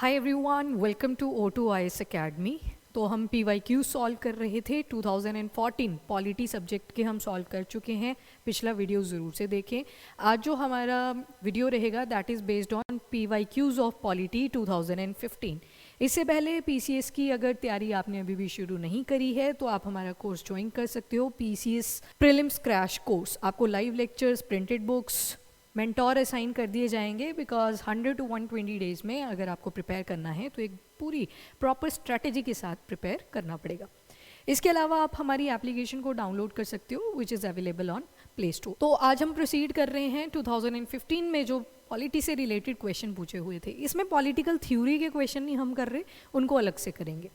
Hi everyone, welcome to O2IS academy. तो हम PYQ solve कर रहे थे 2014 पॉलिटी सब्जेक्ट के हम सॉल्व कर चुके हैं। पिछला वीडियो ज़रूर से देखें। आज जो हमारा वीडियो रहेगा that is based on PYQs of polity 2015। इससे पहले PCS की अगर तैयारी आपने अभी भी शुरू नहीं करी है तो आप हमारा कोर्स ज्वाइन कर सकते हो। PCS प्रीलिम्स क्रैश कोर्स, आपको live lectures, printed books, mentor assign कर दिए जाएंगे बिकॉज 100 to 120 डेज़ में अगर आपको प्रिपेयर करना है तो एक पूरी प्रॉपर स्ट्रैटेजी के साथ प्रिपेयर करना पड़ेगा। इसके अलावा आप हमारी एप्लीकेशन को डाउनलोड कर सकते हो which is available on play store. तो आज हम प्रोसीड कर रहे हैं 2015 में जो पॉलिटी से रिलेटेड क्वेश्चन पूछे हुए थे। इसमें पॉलिटिकल थ्योरी के क्वेश्चन नहीं हम कर रहे, उनको अलग से करेंगे।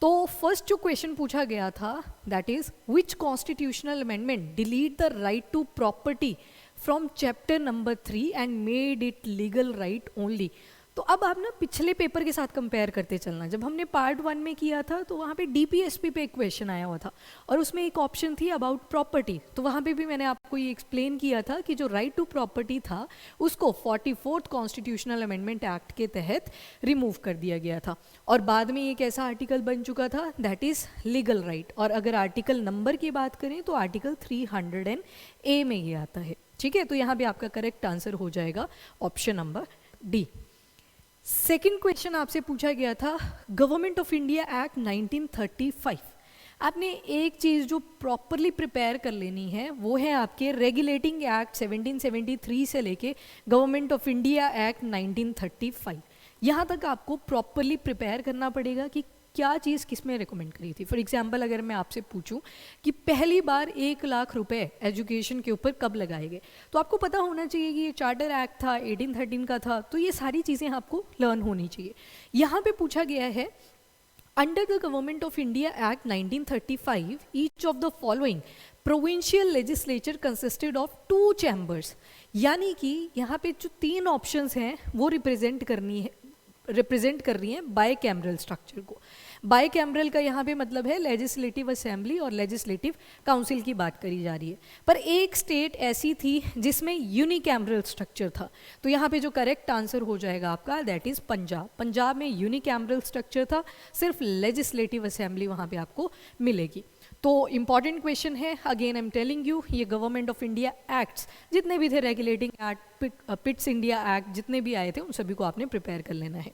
तो फर्स्ट जो क्वेश्चन पूछा गया था that is which constitutional amendment delete the right to property from chapter number 3 and made it legal right only. तो अब आप ना पिछले पेपर के साथ कंपेयर करते चलना। जब हमने पार्ट 1 में किया था तो वहाँ पे DPSP पे एक क्वेश्चन आया हुआ था और उसमें एक ऑप्शन थी अबाउट प्रॉपर्टी। तो वहाँ पे भी मैंने आपको ये एक्सप्लेन किया था कि जो राइट टू प्रॉपर्टी था उसको 44th कॉन्स्टिट्यूशनल अमेंडमेंट एक्ट के तहत रिमूव कर दिया गया था और बाद में एक ऐसा आर्टिकल बन चुका था दैट इज़ लीगल राइट। और अगर आर्टिकल नंबर की बात करें तो आर्टिकल 300A में ये आता है। ठीक है, तो यहाँ पे आपका करेक्ट आंसर हो जाएगा option number D. Second question आपसे पूछा गया था गवर्नमेंट ऑफ इंडिया एक्ट 1935। आपने एक चीज़ जो प्रॉपरली प्रिपेयर कर लेनी है वो है आपके रेगुलेटिंग एक्ट 1773 से लेके गवर्नमेंट ऑफ इंडिया एक्ट 1935। यहाँ तक आपको प्रॉपरली प्रिपेयर करना पड़ेगा कि क्या चीज़ किस में रिकमेंड करी थी। फॉर एग्जांपल अगर मैं आपसे पूछूं कि पहली बार 1 लाख रुपए एजुकेशन के ऊपर कब लगाए गए तो आपको पता होना चाहिए कि ये चार्टर एक्ट था, 1813 का था। तो ये सारी चीज़ें आपको लर्न होनी चाहिए। यहाँ पे पूछा गया है under the government of India act 1935 each of the following provincial legislature consisted of 2 chambers. यानी कि यहाँ पे जो 3 ऑप्शंस हैं वो रिप्रेजेंट कर रही हैं बाई कैमरल स्ट्रक्चर को। बाई कैमरल का यहाँ पे मतलब है लेजिस्लेटिव असेंबली और लेजिस्लेटिव काउंसिल की बात करी जा रही है। पर एक स्टेट ऐसी थी जिसमें यूनिकैमरल स्ट्रक्चर था। तो यहाँ पे जो करेक्ट आंसर हो जाएगा आपका दैट इज़ पंजाब। पंजाब में यूनिकैमरल स्ट्रक्चर था, सिर्फ लेजिस्लेटिव असेंबली वहाँ पे आपको मिलेगी। तो इम्पॉर्टेंट क्वेश्चन है, again I am telling you, ये गवर्नमेंट ऑफ इंडिया एक्ट्स जितने भी थे, regulating act, Pitt's India act जितने भी आए थे उन सभी को आपने प्रिपेयर कर लेना है।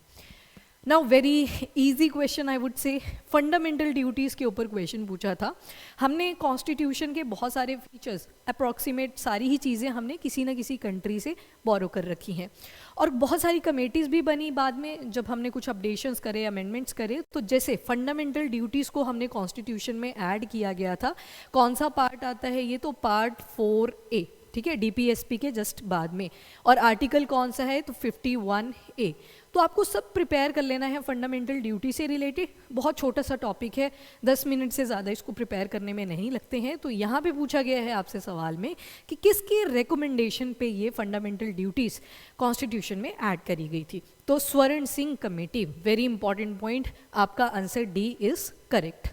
Now very easy question I would say, fundamental duties के ऊपर क्वेश्चन पूछा था। हमने कॉन्स्टिट्यूशन के बहुत सारे फीचर्स, अप्रॉक्सीमेट सारी ही चीज़ें हमने किसी न किसी कंट्री से बोरो कर रखी हैं और बहुत सारी कमेटीज़ भी बनी बाद में जब हमने कुछ अपडेशंस करे, अमेंडमेंट्स करे। तो जैसे फंडामेंटल ड्यूटीज़ को हमने कॉन्स्टिट्यूशन में ऐड किया गया था। कौन सा पार्ट आता है ये? तो पार्ट 4A, ठीक है, DPSP के जस्ट बाद में। और आर्टिकल कौन सा है? तो 51A। तो आपको सब प्रिपेयर कर लेना है फंडामेंटल ड्यूटी से रिलेटेड। बहुत छोटा सा टॉपिक है, 10 मिनट से ज़्यादा इसको प्रिपेयर करने में नहीं लगते हैं। तो यहाँ पे पूछा गया है आपसे सवाल में कि किसकी रिकमेंडेशन पे ये फंडामेंटल ड्यूटीज़ कॉन्स्टिट्यूशन में ऐड करी गई थी। तो Swaran Singh committee, very important point, आपका आंसर डी इज़ करेक्ट।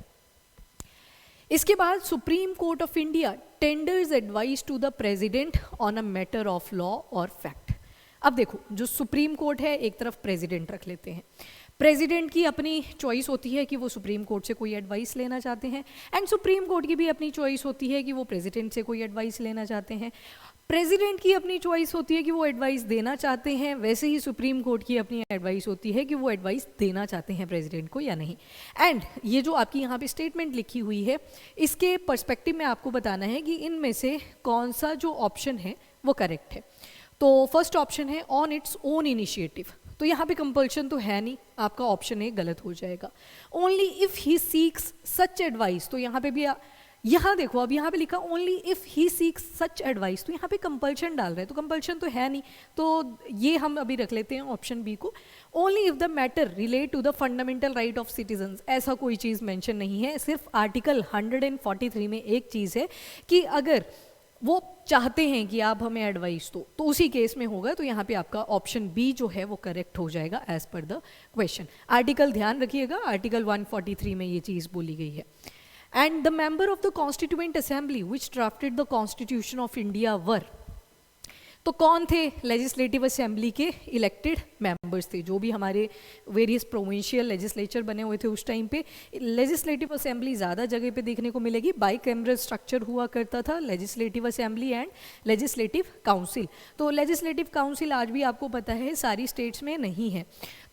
इसके बाद Supreme Court of India tenders advice to the president on a matter of law और फैक्ट। अब देखो, जो सुप्रीम कोर्ट है एक तरफ प्रेसिडेंट रख लेते हैं। प्रेसिडेंट की अपनी चॉइस होती है कि वो सुप्रीम कोर्ट से कोई एडवाइस लेना चाहते हैं एंड सुप्रीम कोर्ट की भी अपनी चॉइस होती है कि वो प्रेसिडेंट से कोई एडवाइस लेना चाहते हैं। प्रेसिडेंट की अपनी चॉइस होती है कि वो एडवाइस देना चाहते हैं, वैसे ही सुप्रीम कोर्ट की अपनी एडवाइस होती है कि वो एडवाइस देना चाहते हैं प्रेसिडेंट को या नहीं। एंड ये जो आपकी यहाँ पे स्टेटमेंट लिखी हुई है इसके पर्सपेक्टिव में आपको बताना है कि इनमें से कौन सा जो ऑप्शन है वो करेक्ट है। तो फर्स्ट ऑप्शन है ऑन इट्स ओन इनिशिएटिव। तो यहाँ पे कंपल्शन तो है नहीं, आपका ऑप्शन ए गलत हो जाएगा। Only if he seeks such advice, तो यहाँ पे भी यहाँ देखो, अब यहाँ पे लिखा only if he seeks such advice, तो यहाँ पे कंपल्शन डाल रहे हैं, तो कंपल्शन तो है नहीं। तो ये हम अभी रख लेते हैं ऑप्शन बी को। Only if the matter relate to the fundamental right of citizens, ऐसा कोई चीज़ मेंशन नहीं है। सिर्फ आर्टिकल 143 में एक चीज़ है कि अगर वो चाहते हैं कि आप हमें एडवाइस दो तो उसी केस में होगा। तो यहाँ पे आपका ऑप्शन बी जो है वो करेक्ट हो जाएगा as per the question. Article ध्यान रखिएगा, आर्टिकल 143 में ये चीज़ बोली गई है। And the member of the constituent assembly which drafted the constitution of India were, तो कौन थे लेजिस्लेटिव असेंबली के इलेक्टेड मेंबर्स थे, जो भी हमारे वेरियस प्रोविंशियल लेजिस्लेचर बने हुए थे उस टाइम पे। लेजिस्लेटिव असेंबली ज़्यादा जगह पे देखने को मिलेगी, बाइकैमरल स्ट्रक्चर हुआ करता था, legislative assembly and legislative council. तो लेजिस्लेटिव काउंसिल आज भी आपको पता है सारी स्टेट्स में नहीं है,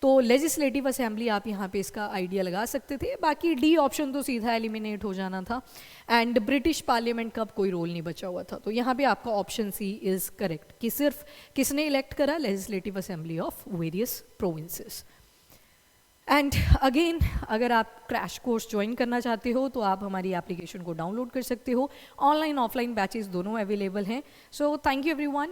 तो लेजिस्लेटिव असेंबली आप यहाँ पे इसका आइडिया लगा सकते थे। बाकी डी ऑप्शन तो सीधा एलिमिनेट हो जाना था, एंड ब्रिटिश पार्लियामेंट का कोई रोल नहीं बचा हुआ था। तो यहाँ पे आपका ऑप्शन सी इज़ करेक्ट कि सिर्फ किसने इलेक्ट करा, legislative assembly of various provinces. And again अगर आप क्रैश कोर्स ज्वाइन करना चाहते हो तो आप हमारी एप्लीकेशन को डाउनलोड कर सकते हो, ऑनलाइन ऑफलाइन बैचेस दोनों अवेलेबल हैं। So thank you everyone.